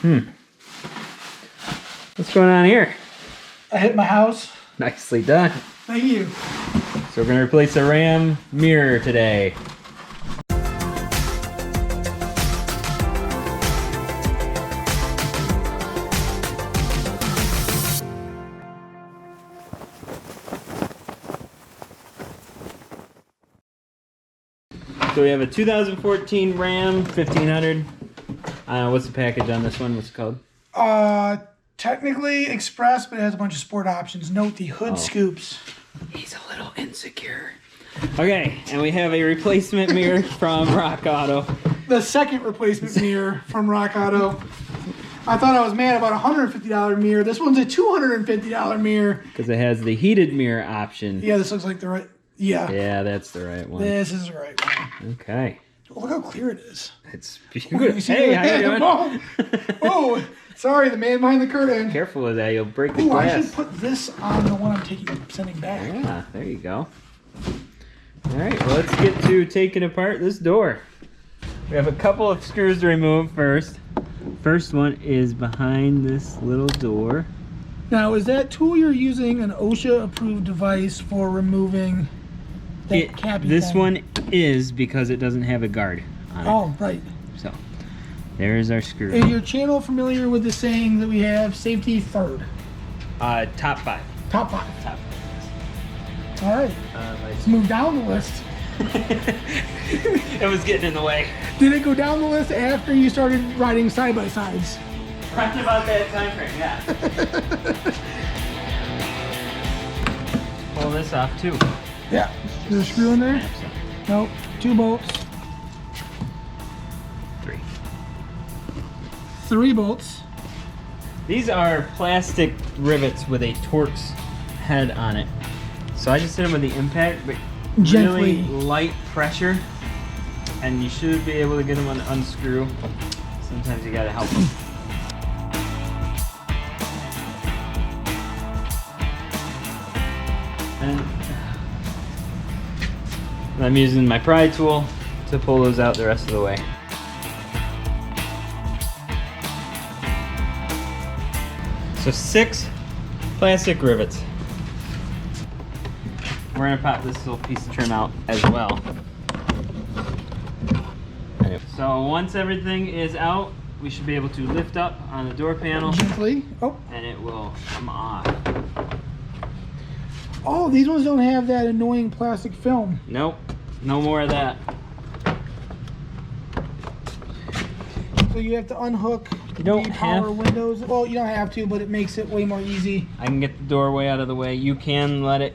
What's going on here? I hit my house. Nicely done. Thank you. So we're gonna replace the Ram mirror today. So we have a 2014 Ram 1500. What's the package on this one? What's it called? Technically Express, but it has a bunch of sport options. Note the hood scoops. He's a little insecure. Okay, and we have a replacement mirror from Rock Auto. The second replacement mirror from Rock Auto. I thought I was mad about a $150 mirror. This one's a $250 mirror. Because it has the heated mirror option. Yeah, this looks like the right... Yeah. Yeah, that's the right one. This is the right one. Okay. Oh, look how clear it is. It's beautiful. Hey, how you doing? Oh, sorry, the man behind the curtain. Careful with that, you'll break the Ooh, glass. I should put this on the one I'm sending back. Yeah, there you go. All right, well, let's get to taking apart this door. We have a couple of screws to remove first. First one is behind this little door. Now, is that tool you're using an OSHA-approved device for removing that cappy This thing? one is because it doesn't have a guard on it. Oh, right. So, there's our screw. Is your channel familiar with the saying that we have, safety third? Top 5. Top 5. Top 5. All right. Let's move down the list. It was getting in the way. Did it go down the list after you started riding side-by-sides? Right about that time frame, yeah. Pull this off too. Yeah. Is there a screw in there? Nope. 2 bolts. 3. 3 bolts. These are plastic rivets with a Torx head on it. So I just hit them with the impact, but Gently. really light pressure, and you should be able to get them to unscrew. Sometimes you gotta help them. And I'm using my pry tool to pull those out the rest of the way. So 6 plastic rivets. We're gonna pop this little piece of trim out as well. So once everything is out, we should be able to lift up on the door panel. Gently. Oh. And it will come off. Oh, these ones don't have that annoying plastic film. Nope, no more of that. So you have to unhook don't the power have- windows. Well, you don't have to, but it makes it way more easy. I can get the doorway out of the way. You can let it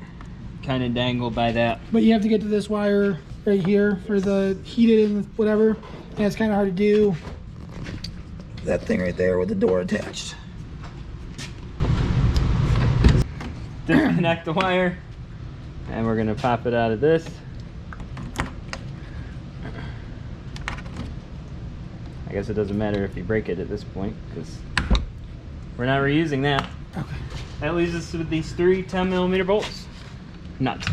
kind of dangle by that. But you have to get to this wire right here for the heated and whatever. And it's kind of hard to do. That thing right there with the door attached. Disconnect the wire, and we're gonna pop it out of this. I guess it doesn't matter if you break it at this point, because we're not reusing that. Okay. That leaves us with these 3 10mm bolts. Nuts.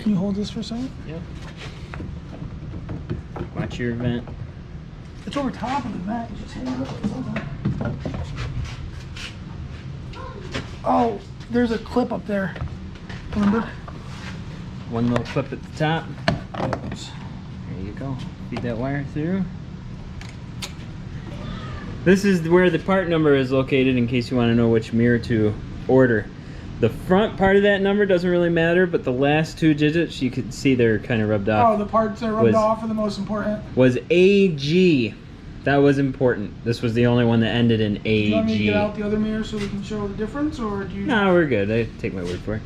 Can you hold this for a second? Yep. Watch your vent. It's over top of the vent. Just hang it up. Oh, there's a clip up there. Remember? One little clip at the top. There you go. Feed that wire through. This is where the part number is located in case you want to know which mirror to order. The front part of that number doesn't really matter, but the last 2 digits, you can see they're kind of rubbed off. Oh, the parts that are rubbed off are the most important. Was AG. That was important. This was the only one that ended in AG. Do you want me to get out the other mirror so we can show the difference, or do you? No, we're good. I take my word for it.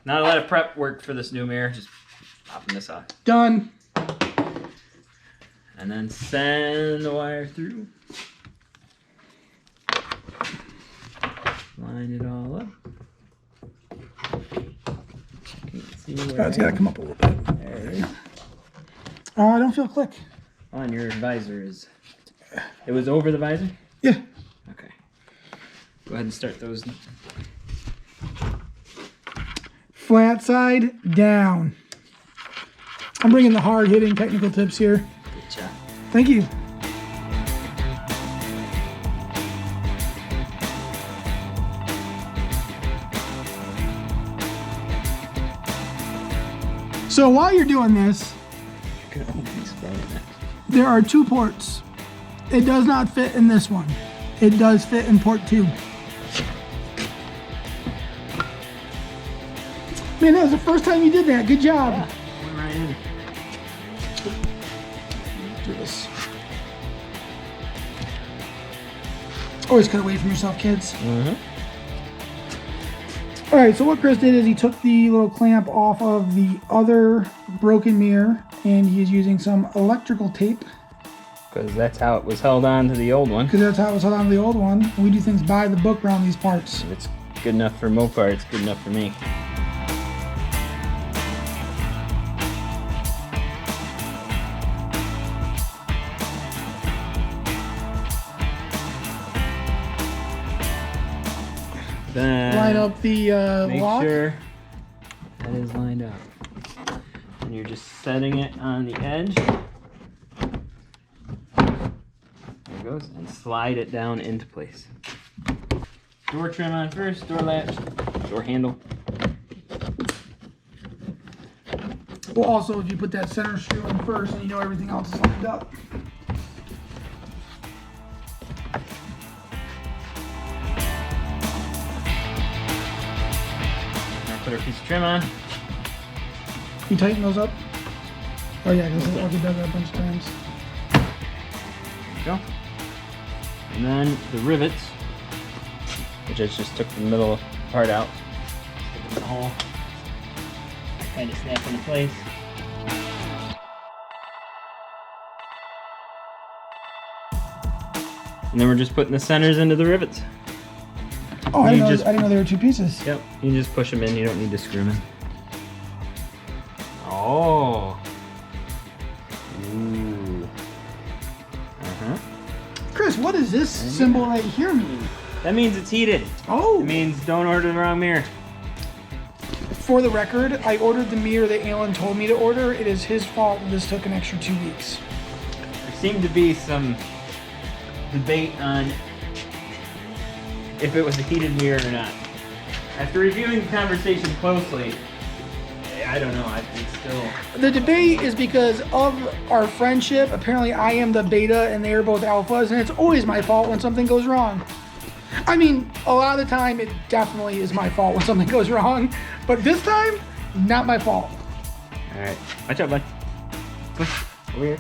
Not a lot of prep work for this new mirror. Just popping this off. Done. And then send the wire through. Line it all up. See where It's got to come up a little bit. There it is. I don't feel click. On your visor is. It was over the visor? Yeah. Okay. Go ahead and start those. Flat side down. I'm bringing the hard hitting technical tips here. Good job. Thank you. So while you're doing this, there are 2 ports. It does not fit in this one. It does fit in port 2. Man, that was the first time you did that. Good job. Yeah, went right in. Do this. Always cut away from yourself, kids. All right, so what Chris did is he took the little clamp off of the other broken mirror, and he is using some electrical tape. Because that's how it was held on to the old one. Because that's how it was held on to the old one. And we do things by the book around these parts. If it's good enough for Mopar, it's good enough for me. Then Line up the make lock. sure that is lined up. And you're just setting it on the edge. There it goes. And slide it down into place. Door trim on first, door latch, door handle. Well, also, if you put that center screw in first, and you know everything else is lined up. Now put our piece of trim on. You tighten those up. Oh yeah, because it already done that a bunch of times. There you go. And then the rivets, which I just took the middle part out. Stick in the hole. Kind of snap into place. And then we're just putting the centers into the rivets. Oh, I You didn't, just- I didn't know there were 2 pieces. Yep, you can just push them in. You don't need to screw them in. Oh. Ooh. Uh-huh. Chris, what does this symbol right here mean? That means it's heated. Oh, It means don't order the wrong mirror. for the record, I ordered the mirror that Alan told me to order. It is his fault that this took an extra 2 weeks. There seemed to be some debate on if it was a heated mirror or not. After reviewing the conversation closely, I don't know. I think still. The debate is because of our friendship. Apparently, I am the beta and they are both alphas, and it's always my fault when something goes wrong. I mean, a lot of the time, it definitely is my fault when something goes wrong, but this time, not my fault. All right, watch out, bud. Push over here.